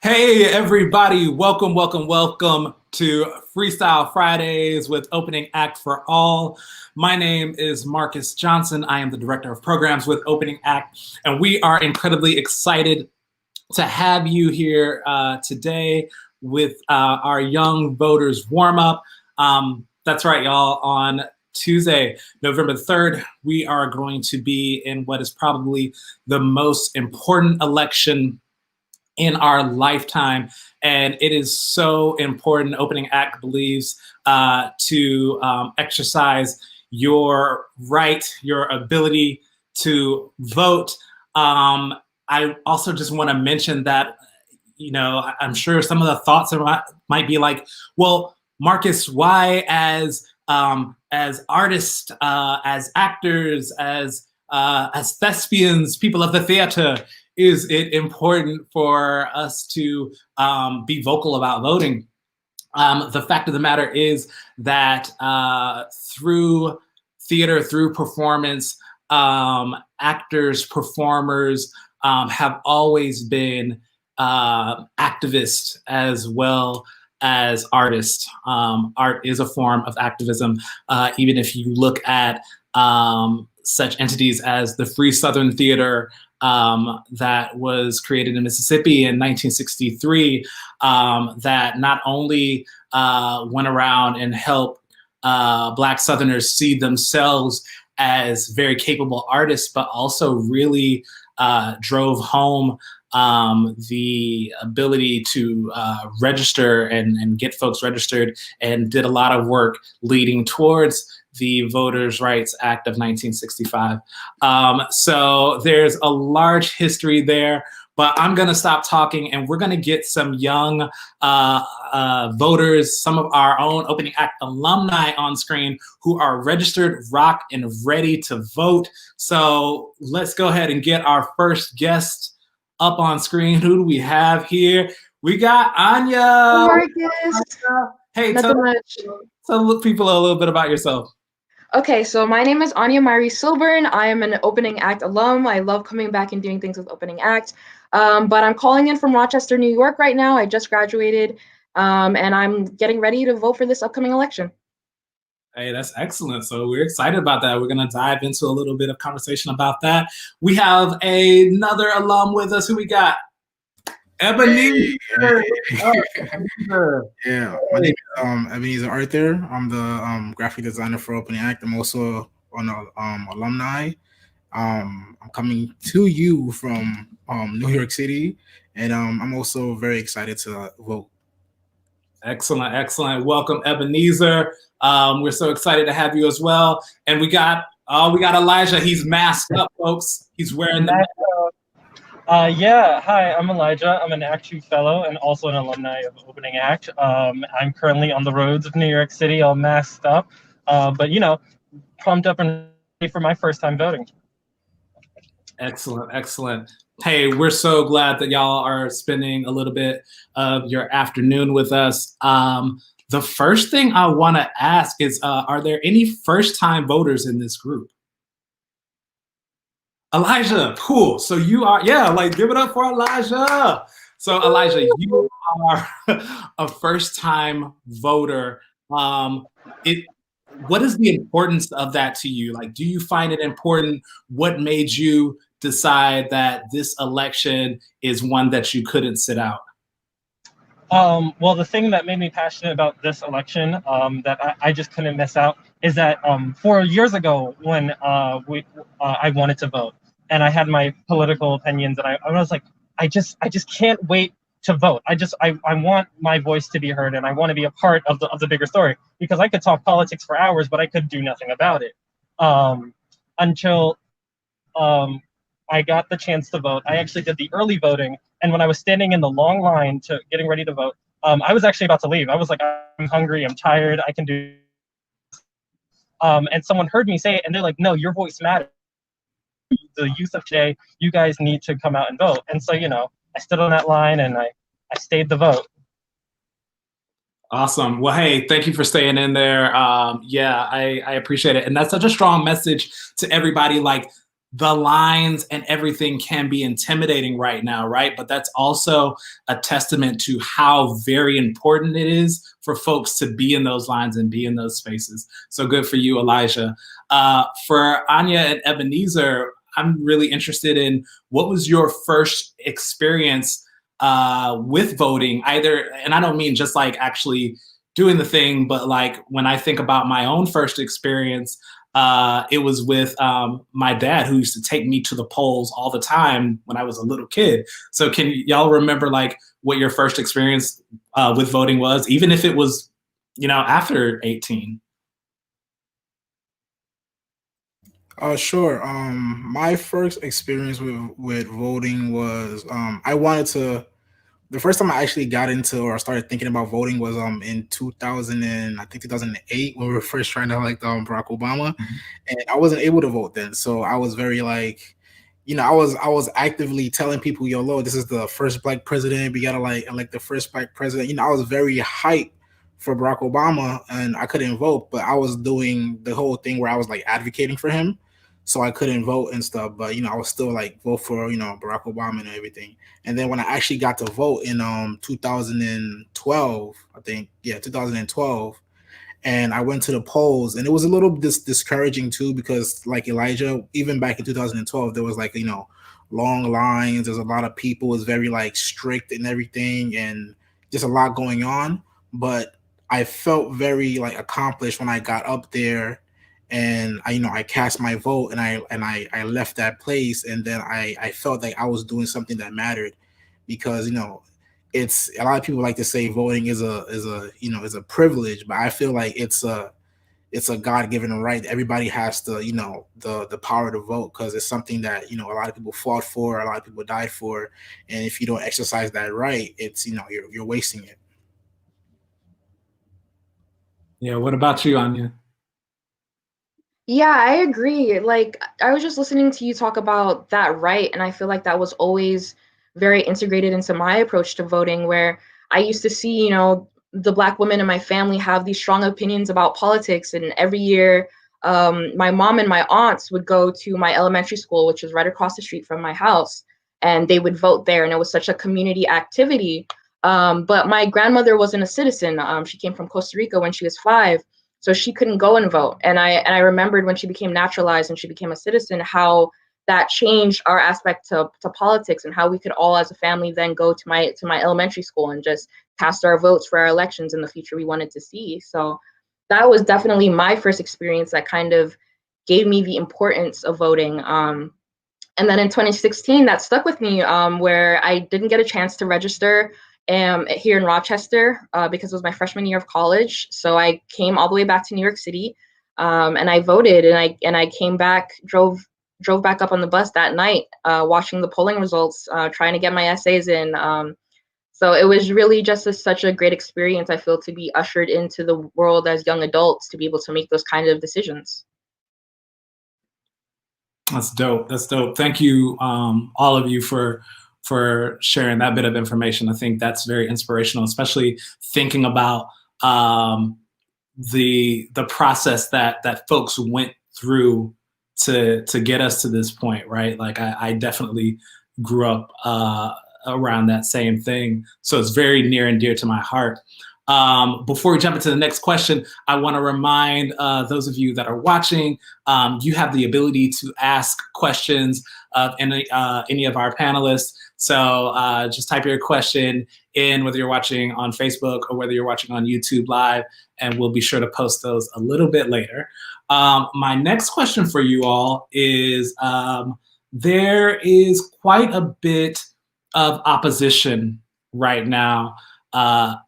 Hey, everybody. Welcome to Freestyle Fridays with Opening Act for All. My name is Marcus Johnson. I am the Director of Programs with Opening Act, and we are incredibly excited to have you here today with our Young Voters Warm-Up. That's right, y'all. On Tuesday, November 3rd, we are going to be in what is probably the most important election in our lifetime. And it is so important, Opening Act believes, to exercise your right, your ability to vote. I also just want to mention that, I'm sure some of the thoughts might be like, well, Marcus, why as artists, as actors, as thespians, people of the theater, is it important for us to be vocal about voting? The fact of the matter is that through theater, through performance, actors, performers have always been activists as well as artists. Art is a form of activism. Even if you look at such entities as the Free Southern Theater, that was created in Mississippi in 1963, that not only went around and helped Black Southerners see themselves as very capable artists, but also really drove home the ability to register and get folks registered, and did a lot of work leading towards the Voters' Rights Act of 1965. So there's a large history there, but I'm gonna stop talking and we're gonna get some young voters, some of our own Opening Act alumni on screen who are registered, rock, and ready to vote. So let's go ahead and get our first guest up on screen. Who do we have here? We got Anya. Marcus. Hey, tell people a little bit about yourself. Okay, so my name is Anya Marie Silburn. I am an Opening Act alum. I love coming back and doing things with Opening Act. But I'm calling in from Rochester, New York right now. I just graduated, and I'm getting ready to vote for this upcoming election. Hey, that's excellent. So we're excited about that. We're going to dive into a little bit of conversation about that. We have another alum with us. Who we got? Ebenezer. Yeah, my name is Ebenezer Arthur. I'm the graphic designer for Opening Act. I'm also an alumni. I'm coming to you from New York City, and I'm also very excited to vote. Excellent, excellent. Welcome, Ebenezer. We're so excited to have you as well. And we got Elijah. He's masked up, folks. He's wearing the mask. Yeah, hi, I'm Elijah. I'm an Act 2 fellow and also an alumni of Opening Act. I'm currently on the roads of New York City, all masked up, but pumped up and ready for my first time voting. Excellent, excellent. Hey, we're so glad that y'all are spending a little bit of your afternoon with us. The first thing I want to ask is, are there any first-time voters in this group? Elijah, cool. So you are, give it up for Elijah. So Elijah, you are a first-time voter. What is the importance of that to you? Like, do you find it important? What made you decide that this election is one that you couldn't sit out? Well, the thing that made me passionate about this election, that I just couldn't miss out, is that 4 years ago when I wanted to vote, and I had my political opinions, and I was like, I just can't wait to vote. I want my voice to be heard, and I want to be a part of the bigger story, because I could talk politics for hours, but I could do nothing about it. Until I got the chance to vote. I actually did the early voting, and when I was standing in the long line to getting ready to vote, I was actually about to leave. I was like, I'm hungry, I'm tired, I can do. And someone heard me say it, and they're like, no, your voice matters. The youth of today, you guys need to come out and vote. And so, I stood on that line and I stayed the vote. Awesome. Well, hey, thank you for staying in there. I appreciate it. And that's such a strong message to everybody. Like, the lines and everything can be intimidating right now, right? But that's also a testament to how very important it is for folks to be in those lines and be in those spaces. So good for you, Elijah. For Anya and Ebenezer, I'm really interested in what was your first experience with voting, either, and I don't mean just like actually doing the thing, but like when I think about my own first experience, it was with my dad, who used to take me to the polls all the time when I was a little kid. So can y'all remember like what your first experience with voting was, even if it was, after 18? Sure. My first experience with voting was I wanted to. The first time I actually got into or started thinking about voting was in 2000 and I think 2008 when we were first trying to elect Barack Obama, and I wasn't able to vote then. So I was very like, I was actively telling people, yo, Lord, this is the first black president. We gotta like elect the first black president. I was very hyped for Barack Obama, and I couldn't vote, but I was doing the whole thing where I was like advocating for him, so I couldn't vote and stuff. But I was still like vote for Barack Obama and everything. And then when I actually got to vote in 2012, I think, yeah, 2012, and I went to the polls, and it was a little discouraging too, because like Elijah, even back in 2012, there was like long lines. There's a lot of people. It was very like strict and everything, and just a lot going on. But I felt very like accomplished when I got up there, and I cast my vote, and I left that place, and then I felt like I was doing something that mattered, because it's a lot of people like to say voting is a privilege, but I feel like it's a God-given right. Everybody has to the power to vote, because it's something that a lot of people fought for, a lot of people died for, and if you don't exercise that right, it's you're wasting it. Yeah, what about you, Anya? Yeah, I agree. Like, I was just listening to you talk about that right, and I feel like that was always very integrated into my approach to voting, where I used to see, the Black women in my family have these strong opinions about politics, and every year, my mom and my aunts would go to my elementary school, which is right across the street from my house, and they would vote there, and it was such a community activity. But my grandmother wasn't a citizen. She came from Costa Rica when she was 5, so she couldn't go and vote. And I remembered when she became naturalized and she became a citizen, how that changed our aspect to politics, and how we could all as a family then go to my elementary school and just cast our votes for our elections in the future we wanted to see. So that was definitely my first experience that kind of gave me the importance of voting. And then in 2016, that stuck with me, where I didn't get a chance to register here in Rochester because it was my freshman year of college. So I came all the way back to New York City, and I voted, and I came back, drove back up on the bus that night, watching the polling results, trying to get my essays in. So it was really just such a great experience, I feel, to be ushered into the world as young adults, to be able to make those kind of decisions. That's dope. That's dope. Thank you, all of you, for sharing that bit of information. I think that's very inspirational, especially thinking about the process that folks went through to get us to this point, right? Like I definitely grew up around that same thing, so it's very near and dear to my heart. Before we jump into the next question, I want to remind those of you that are watching, you have the ability to ask questions of any of our panelists. So just type your question in, whether you're watching on Facebook or whether you're watching on YouTube Live, and we'll be sure to post those a little bit later. My next question for you all is, there is quite a bit of opposition right now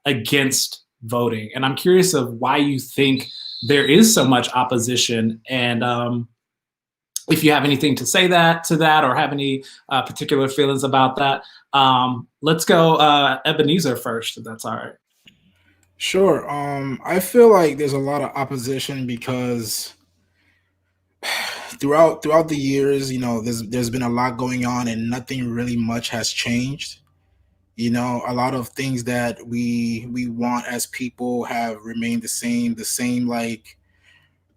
against voting. And I'm curious of why you think there is so much opposition, and if you have anything to say to that, or have any particular feelings about that. Let's go Ebenezer first, if that's all right. Sure. I feel like there's a lot of opposition because throughout the years, there's been a lot going on, and nothing really much has changed. A lot of things that we want as people have remained the same, like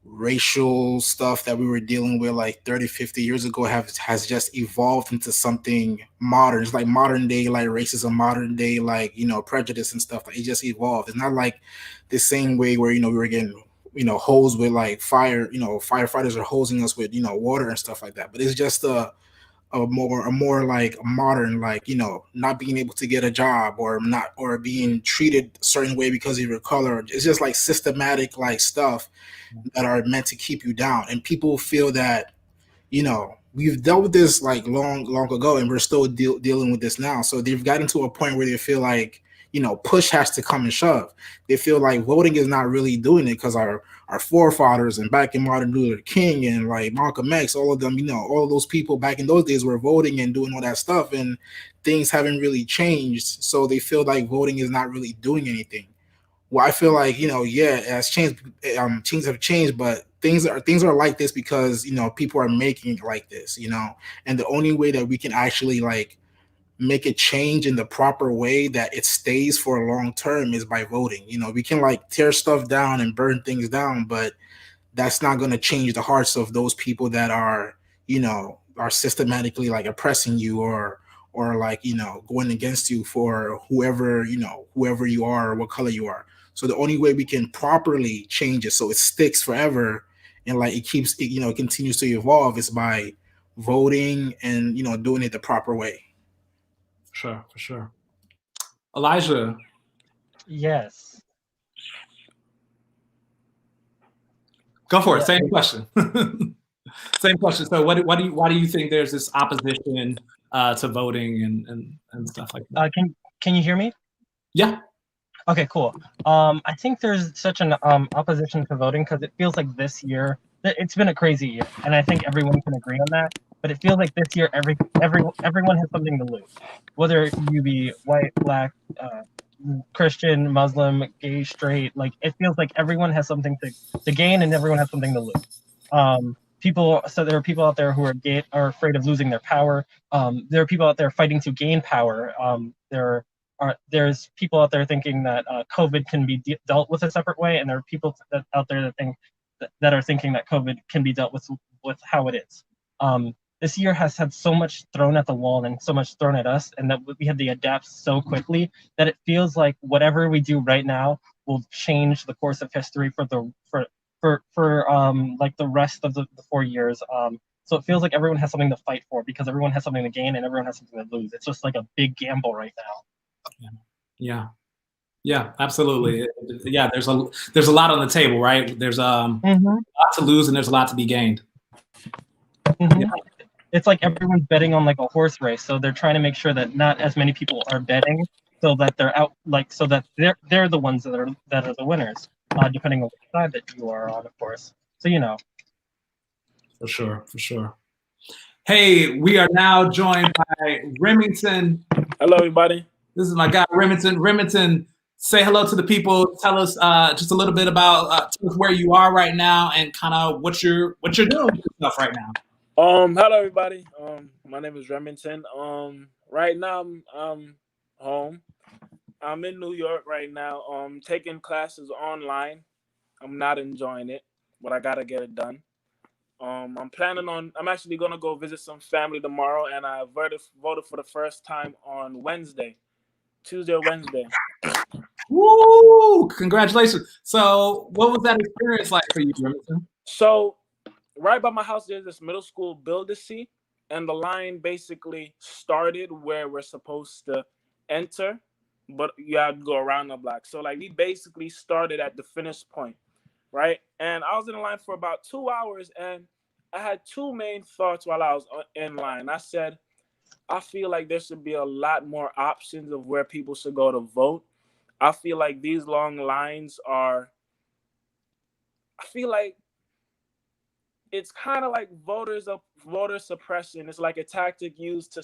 racial stuff that we were dealing with like 30, 50 years ago has just evolved into something modern. It's like modern day like racism, modern day like, prejudice and stuff. Like it just evolved. It's not like the same way where, we were getting, hosed with like fire, firefighters are hosing us with, water and stuff like that. But it's just a more like modern, like, not being able to get a job or being treated a certain way because of your color. It's just like systematic like stuff that are meant to keep you down. And people feel that, we've dealt with this like long ago, and we're still dealing with this now. So they've gotten to a point where they feel like, push has to come and shove. They feel like voting is not really doing it because our forefathers and back in Martin Luther King and like Malcolm X, all of them, all of those people back in those days were voting and doing all that stuff, and things haven't really changed. So they feel like voting is not really doing anything. Well, I feel like, yeah, it has changed. Things have changed, but things are like this because people are making it like this, and the only way that we can actually like make a change in the proper way that it stays for a long term is by voting. We can like tear stuff down and burn things down, but that's not going to change the hearts of those people that are systematically like oppressing you or like going against you for whoever you are or what color you are. So the only way we can properly change it so it sticks forever and like it continues to evolve is by voting and doing it the proper way. For sure. Elijah. Yes. Go for it. Yeah. Same question. Same question. So why do you think there's this opposition to voting and stuff like that? Can you hear me? Yeah. Okay, cool. I think there's such an opposition to voting because it feels like this year it's been a crazy year, and I think everyone can agree on that. But it feels like this year everyone has something to lose, whether you be white, black, Christian, Muslim, gay, straight. Like it feels like everyone has something to gain and everyone has something to lose. So there are people out there who are afraid of losing their power. There are people out there fighting to gain power. There's people out there thinking that COVID can be dealt with a separate way, and there are people out there that think that are thinking that COVID can be dealt with how it is. This year has had so much thrown at the wall and so much thrown at us, and that we had to adapt so quickly that it feels like whatever we do right now will change the course of history for like the rest of the 4 years. So it feels like everyone has something to fight for because everyone has something to gain and everyone has something to lose. It's just like a big gamble right now. Yeah, absolutely. Yeah, there's a lot on the table, right? There's a lot to lose and there's a lot to be gained. Mm-hmm. Yeah. It's like everyone's betting on like a horse race, so they're trying to make sure that not as many people are betting, so that they're out, like so that they're the ones that are the winners, depending on which side that you are on, of course. So For sure. Hey, we are now joined by Remington. Hello, everybody. This is my guy, Remington. Remington, say hello to the people. Tell us just a little bit about tell us where you are right now and kind of what you're doing with stuff right now. Hello, everybody. My name is Remington. Right now I'm home. I'm in New York right now. Taking classes online. I'm not enjoying it, but I gotta get it done. I'm actually gonna go visit some family tomorrow, and I voted for the first time on Tuesday or Wednesday. Woo! Congratulations. So, what was that experience like for you, Remington? So, right by my house, there's this middle school build-a-see, and the line basically started where we're supposed to enter, but you have to go around the block. So, like, we basically started at the finish point, right? And I was in the line for about 2 hours, and I had two main thoughts while I was in line. I said, I feel like there should be a lot more options of where people should go to vote. I feel like these long lines I feel like it's kind of like voter suppression. It's like a tactic used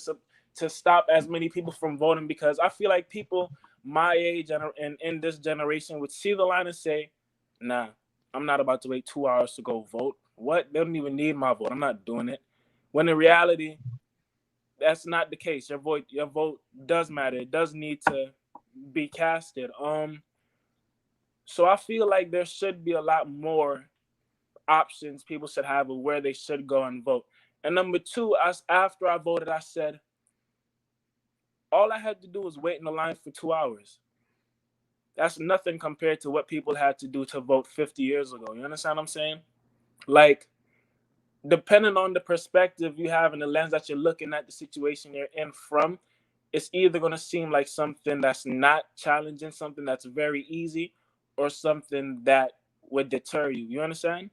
to stop as many people from voting, because I feel like people my age and in this generation would see the line and say, nah, I'm not about to wait 2 hours to go vote. What? They don't even need my vote. I'm not doing it. When in reality, that's not the case. Your vote does matter. It does need to be casted. So I feel like there should be a lot more options people should have of where they should go and vote. And number two, after I voted, I said, all I had to do was wait in the line for 2 hours. That's nothing compared to what people had to do to vote 50 years ago. You understand what I'm saying? Like, depending on the perspective you have and the lens that you're looking at the situation you're in from, it's either going to seem like something that's not challenging, something that's very easy, or something that would deter you. You understand?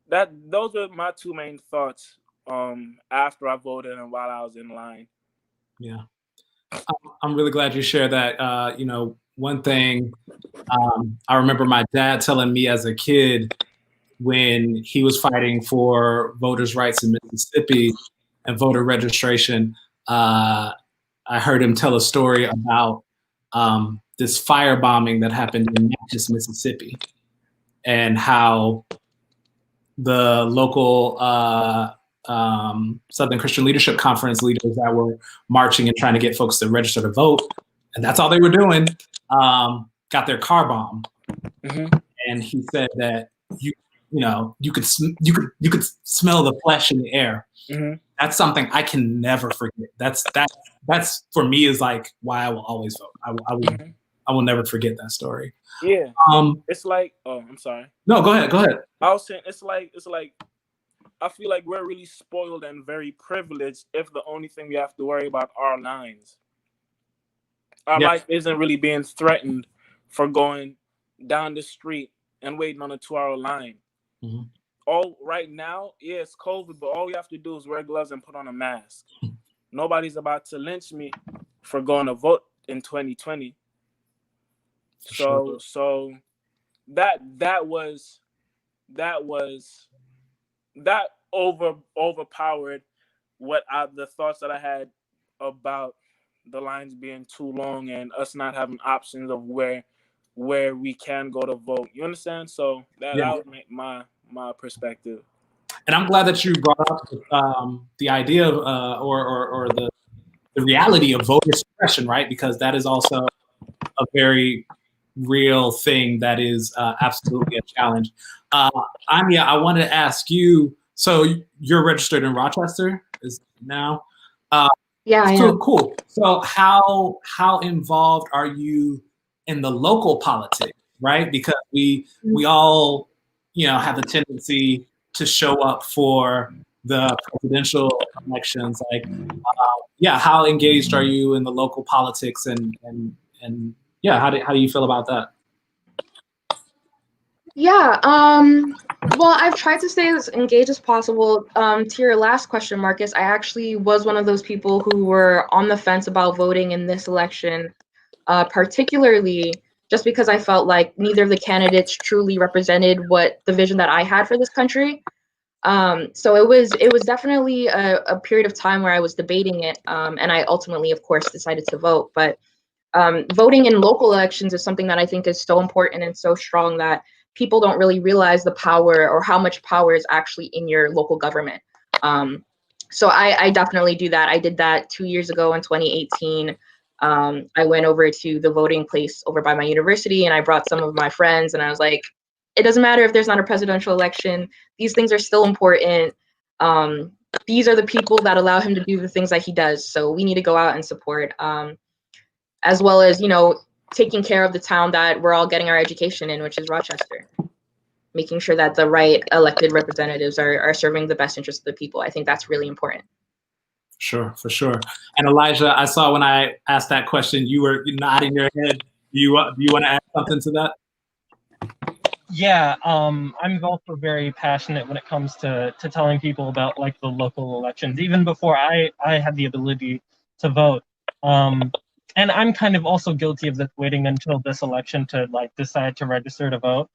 Those are my two main thoughts after I voted and while I was in line. Yeah. I'm really glad you shared that. One thing I remember my dad telling me as a kid when he was fighting for voters' rights in Mississippi and voter registration. I heard him tell a story about this firebombing that happened in Memphis, Mississippi, and how the local Southern Christian Leadership Conference leaders that were marching and trying to get folks to register to vote, and that's all they were doing, got their car bombed. Mm-hmm. And he said that you could smell the flesh in the air. Mm-hmm. That's something I can never forget. That's for me is like why I will always vote. I will never forget that story. Yeah. It's like, oh, I'm sorry. No, go ahead. I was saying it's like I feel like we're really spoiled and very privileged if the only thing we have to worry about are lines. Our life isn't really being threatened for going down the street and waiting on a 2-hour line. Mm-hmm. All right now, yeah, it's COVID, but all we have to do is wear gloves and put on a mask. Nobody's about to lynch me for going to vote in 2020. So that overpowered the thoughts that I had about the lines being too long and us not having options of where we can go to vote. You understand? So that would make my perspective. And I'm glad that you brought up the idea of or the reality of voter suppression, right? Because that is also a very real thing that is absolutely a challenge. Anya, I wanted to ask you, so you're registered in Rochester is now? Yeah, I so am. Cool. So how involved are you in the local politics, right? Because we all, have a tendency to show up for the presidential elections. Like, how engaged are you in the local politics and how do you feel about that? Yeah, well, I've tried to stay as engaged as possible. To your last question, Marcus, I actually was one of those people who were on the fence about voting in this election, particularly just because I felt like neither of the candidates truly represented what the vision that I had for this country. So it was definitely a period of time where I was debating it, and I ultimately, of course, decided to vote. But voting in local elections is something that I think is so important and so strong that people don't really realize the power or how much power is actually in your local government. So I definitely do that. I did that 2 years ago in 2018. I went over to the voting place over by my university and I brought some of my friends and I was like, it doesn't matter if there's not a presidential election. These things are still important. These are the people that allow him to do the things that he does. So we need to go out and support, as well as, taking care of the town that we're all getting our education in, which is Rochester. Making sure that the right elected representatives are serving the best interest of the people. I think that's really important. Sure, for sure. And Elijah, I saw when I asked that question, you were nodding your head. Do you want to add something to that? Yeah, I'm also very passionate when it comes to telling people about like the local elections, even before I had the ability to vote. And I'm kind of also guilty of waiting until this election to like decide to register to vote.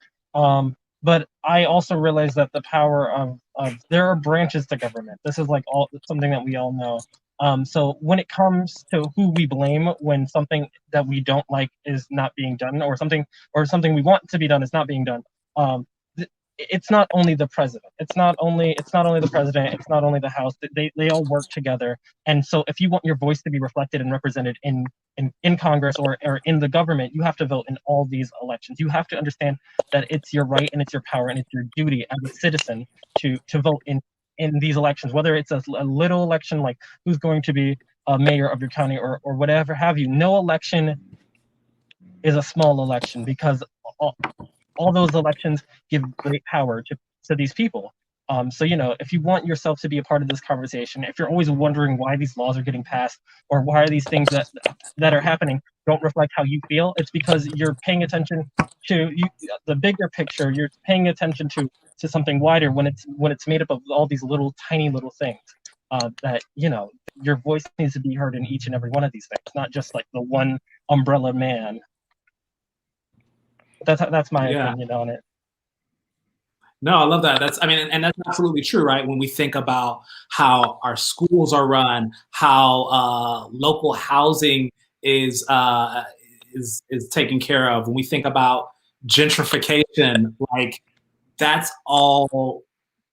But I also realize that the power of there are branches to government. This is like something that we all know. So when it comes to who we blame when something that we don't like is not being done, or something we want to be done is not being done, it's not only the president. It's not only the president. It's not only the House. They all work together. And so if you want your voice to be reflected and represented in Congress or in the government, you have to vote in all these elections. You have to understand that it's your right and it's your power and it's your duty as a citizen to vote in these elections, whether it's a little election like who's going to be a mayor of your county or whatever have you. No election is a small election because all those elections give great power to these people. So, if you want yourself to be a part of this conversation, if you're always wondering why these laws are getting passed or why these things that are happening don't reflect how you feel, it's because you're paying attention to the bigger picture. You're paying attention to something wider when it's made up of all these tiny little things. That your voice needs to be heard in each and every one of these things, not just like the one umbrella man. That's my opinion on it. No, I love that. And that's absolutely true, right? When we think about how our schools are run, how local housing is taken care of. When we think about gentrification, like that's all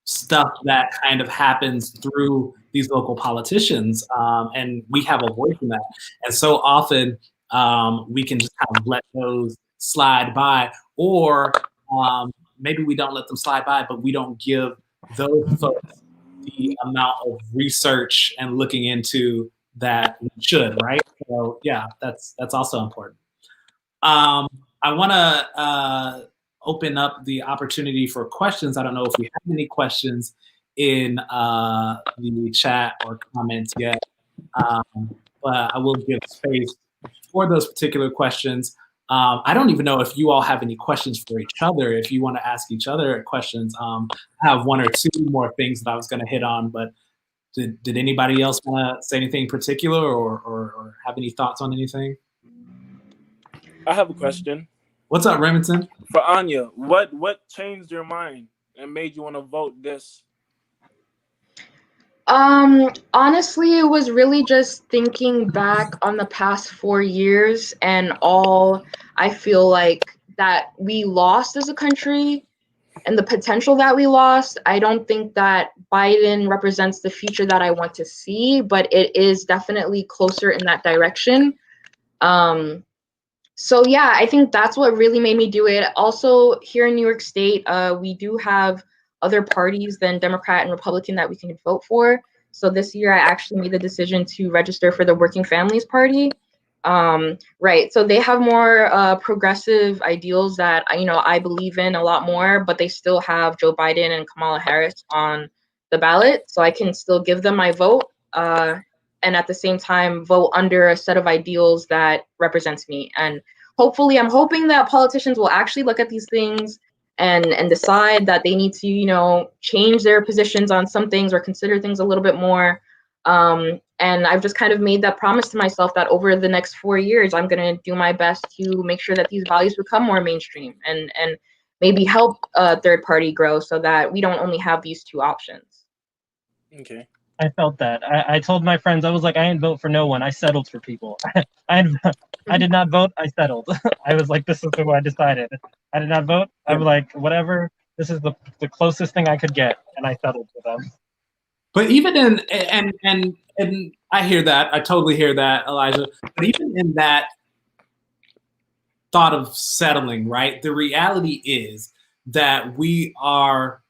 stuff that kind of happens through these local politicians, and we have a voice in that. And so often we can just kind of let those slide by, or maybe we don't let them slide by, but we don't give those folks the amount of research and looking into that we should, right? So yeah, that's also important. I want to open up the opportunity for questions. I don't know if we have any questions in the chat or comments yet, but I will give space for those particular questions. I don't even know if you all have any questions for each other. If you want to ask each other questions, I have one or two more things that I was going to hit on, but did anybody else want to say anything in particular or have any thoughts on anything? I have a question. What's up, Remington? For Anya, what changed your mind and made you want to vote this? Honestly, it was really just thinking back on the past 4 years and all I feel like that we lost as a country and the potential that we lost. I don't think that Biden represents the future that I want to see, but it is definitely closer in that direction. So yeah, I think that's what really made me do it. Also, here in New York State, we do have other parties than Democrat and Republican that we can vote for. So this year, I actually made the decision to register for the Working Families Party. Right. So they have more progressive ideals that I believe in a lot more, but they still have Joe Biden and Kamala Harris on the ballot. So I can still give them my vote. And at the same time vote under a set of ideals that represents me. And hopefully, I'm hoping that politicians will actually look at these things and decide that they need to, change their positions on some things or consider things a little bit more. And I've just kind of made that promise to myself that over the next 4 years, I'm going to do my best to make sure that these values become more mainstream and maybe help third party grow so that we don't only have these two options. Okay. I felt that. I told my friends, I was like, I didn't vote for no one. I settled for people. I did not vote. I settled. I was like, this is who I decided. I did not vote. I was like, whatever. This is the closest thing I could get, and I settled for them. But even and I hear that. I totally hear that, Elijah. But even in that thought of settling, right? The reality is that we are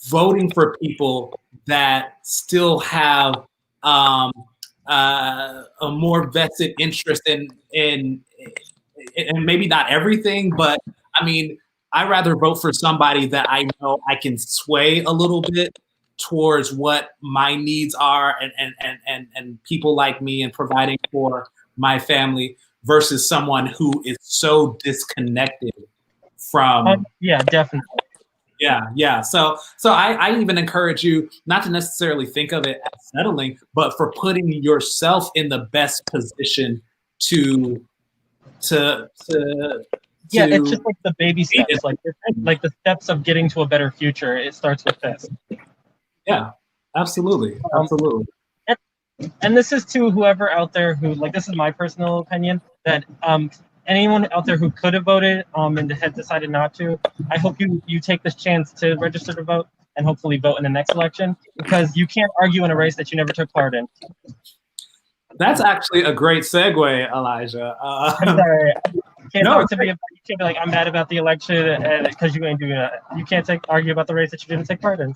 voting for people that still have a more vested interest in maybe not everything, but I mean, I'd rather vote for somebody that I know I can sway a little bit towards what my needs are and people like me and providing for my family versus someone who is so disconnected from. Yeah, definitely. Yeah. So I even encourage you not to necessarily think of it as settling, but for putting yourself in the best position to yeah, it's just like the baby steps, like the steps of getting to a better future. It starts with this. Yeah, absolutely. And this is to whoever out there who, like, this is my personal opinion, that anyone out there who could have voted and had decided not to, I hope you take this chance to register to vote and hopefully vote in the next election, because you can't argue in a race that you never took part in. That's actually a great segue, Elijah. I'm sorry. You can't No, talk to me about, you can't be like, I'm mad about the election and because you ain't doing that. You can't argue about the race that you didn't take part in.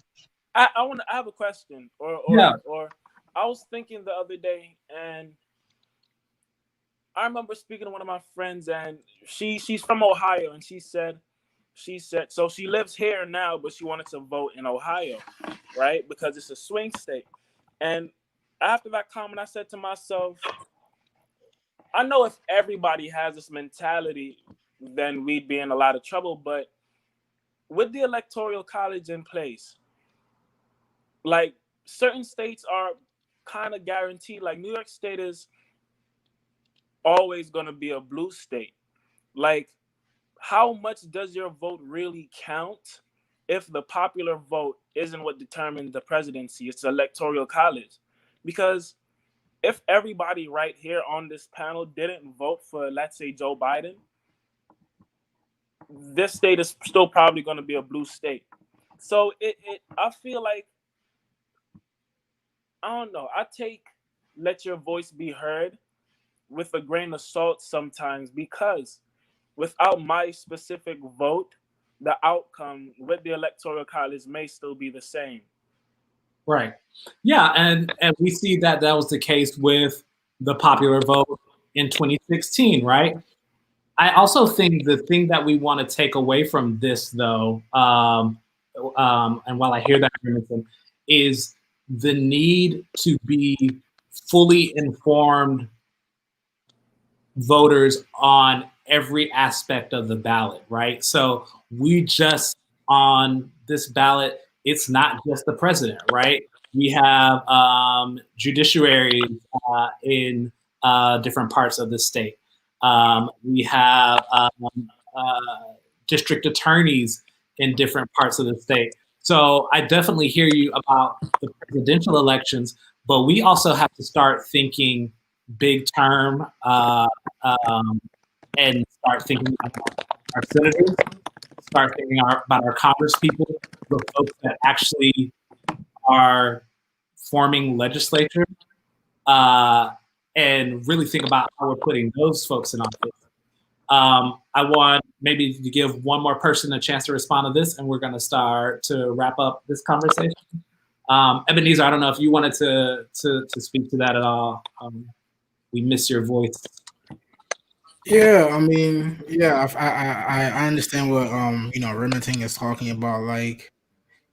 I have a question, or Yeah. I was thinking the other day, and I remember speaking to one of my friends, and she's from Ohio, and she said so she lives here now, but she wanted to vote in Ohio, right? Because it's a swing state. And after that comment, I said to myself, I know if everybody has this mentality, then we'd be in a lot of trouble. But with the electoral college in place, like certain states are kind of guaranteed. Like New York State is always going to be a blue state. Like, how much does your vote really count if the popular vote isn't what determines the presidency? It's the electoral college. Because if everybody right here on this panel didn't vote for, let's say, Joe Biden, this state is still probably going to be a blue state. So I feel like, I don't know, I take let your voice be heard with a grain of salt sometimes, because without my specific vote, the outcome with the electoral college may still be the same. Right. Yeah, and we see that was the case with the popular vote in 2016, right? I also think the thing that we want to take away from this, though, and while I hear that, is the need to be fully informed voters on every aspect of the ballot, right? So we just, on this ballot, it's not just the president, right? We have judiciaries in different parts of the state. We have district attorneys in different parts of the state. So I definitely hear you about the presidential elections, but we also have to start thinking big term and start thinking about our senators, start thinking about our congresspeople, the folks that actually are forming legislature, and really think about how we're putting those folks in office. I want maybe to give one more person a chance to respond to this, and we're going to start to wrap up this conversation. Ebenezer, I don't know if you wanted to speak to that at all. We miss your voice. Yeah, I mean, yeah, I understand what Remington is talking about. Like,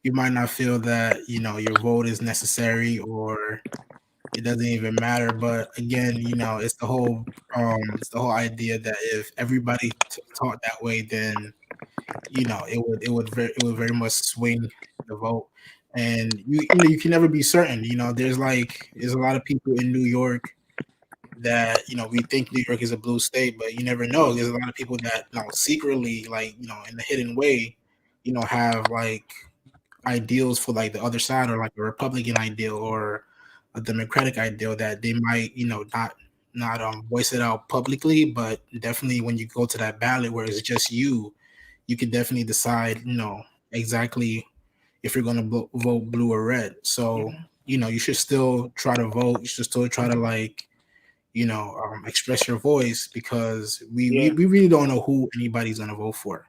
you might not feel that your vote is necessary or it doesn't even matter, but again, it's the whole idea that if everybody taught that way, then it would very much swing the vote, and you can never be certain. There's a lot of people in New York that we think New York is a blue state, but you never know. There's a lot of people that secretly, like, in a hidden way, have like ideals for like the other side, or like a Republican ideal or a Democratic ideal that they might not voice it out publicly, but definitely when you go to that ballot where it's just you can definitely decide exactly if you're going to vote blue or red. So you should still try to vote. You should still try to express your voice, because we really don't know who anybody's going to vote for.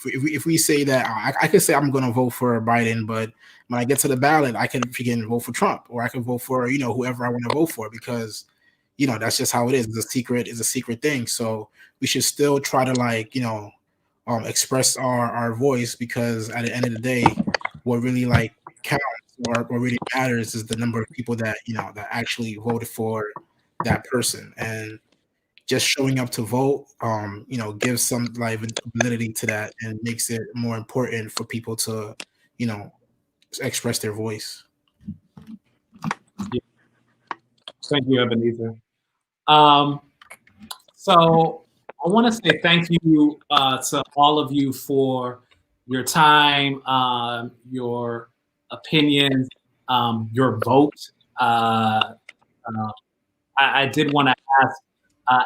If we say that, I could say I'm going to vote for Biden, but when I get to the ballot, I can freaking vote for Trump, or I can vote for whoever I want to vote for, because that's just how it is. It's a secret thing. So we should still try to express our voice, because at the end of the day, what really counts, or what really matters, is the number of people that that actually voted for that person. And just showing up to vote, gives some validity to that, and makes it more important for people to, express their voice. Yeah. Thank you, Ebenezer. So I want to say thank you to all of you for your time, your opinions, your vote. I did want to ask,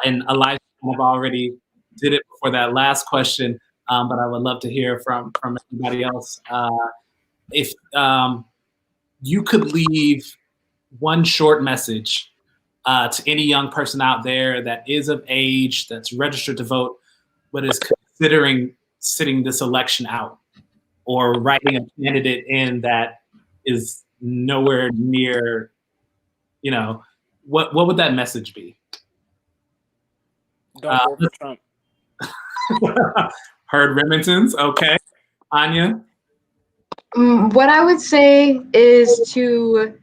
and Elijah kind of already did it before that last question, but I would love to hear from everybody else. If you could leave one short message to any young person out there that is of age, that's registered to vote, but is considering sitting this election out or writing a candidate in that is nowhere near, what would that message be? Don't vote for Trump. Heard Remington's. Okay. Anya? What I would say is to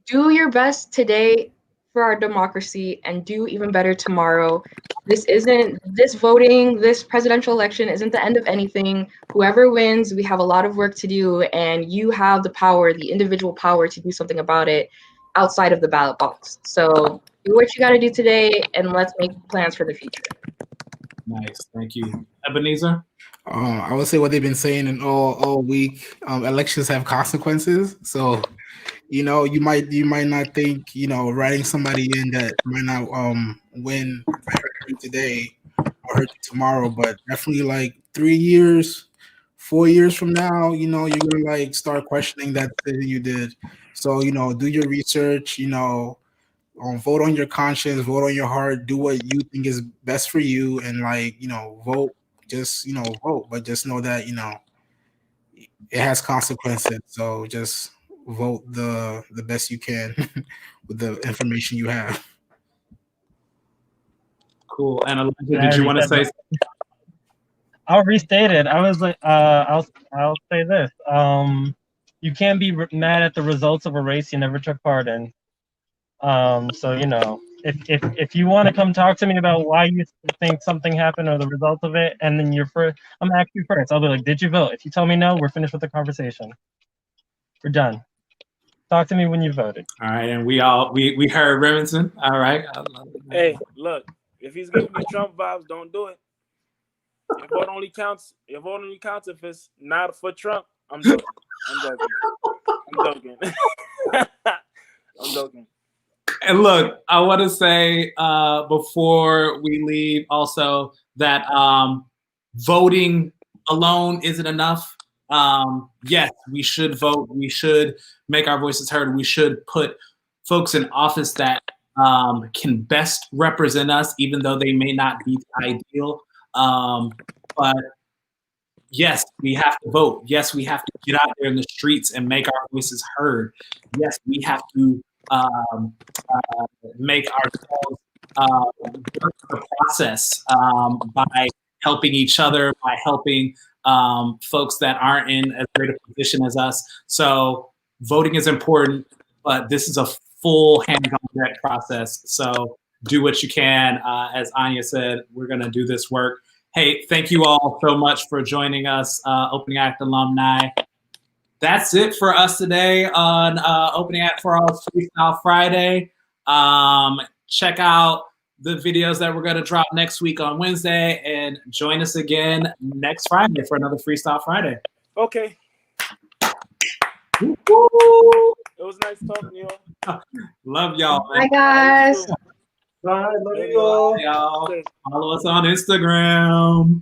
do your best today for our democracy and do even better tomorrow. This voting, this presidential election isn't the end of anything. Whoever wins, we have a lot of work to do, and you have the power, the individual power to do something about it outside of the ballot box. So do what you got to do today, and let's make plans for the future. Nice. Thank you. Ebenezer? I would say what they've been saying in all week. Elections have consequences, so you might not think writing somebody in that might not win today or hurt you tomorrow, but definitely like 3 years, 4 years from now, you're gonna like start questioning that decision you did. So do your research. Vote on your conscience, vote on your heart, do what you think is best for you, and vote. Just vote, but just know that it has consequences. So just vote the best you can with the information you have. Cool. And Elijah, did you want to say something? I'll restate it. I was like, I'll say this. You can't be mad at the results of a race you never took part in. So if you want to come talk to me about why you think something happened or the result of it, and then I'm gonna ask you first. I'll be like, did you vote? If you tell me no, we're finished with the conversation. We're done. Talk to me when you voted. All right, and we heard Remington. All right. Hey, look, if he's giving me Trump vibes, don't do it. Your vote only counts if it's not for Trump. I'm joking. I'm joking. And look, I want to say before we leave also that voting alone isn't enough. Yes, we should vote. We should make our voices heard. We should put folks in office that can best represent us, even though they may not be ideal. But yes, we have to vote. Yes, we have to get out there in the streets and make our voices heard. Yes, we have to make ourselves work the process by helping each other, by helping folks that aren't in as great a position as us. So voting is important, but this is a full hands-on deck process. So do what you can. As Anya said, we're going to do this work. Hey, thank you all so much for joining us, Opening Act alumni. That's it for us today on Opening Act for All Freestyle Friday. Check out the videos that we're going to drop next week on Wednesday, and join us again next Friday for another Freestyle Friday. Okay. Woo-hoo! It was nice talking to you. Love y'all, man. Bye, guys. Bye, love you all. Y'all. Follow us on Instagram.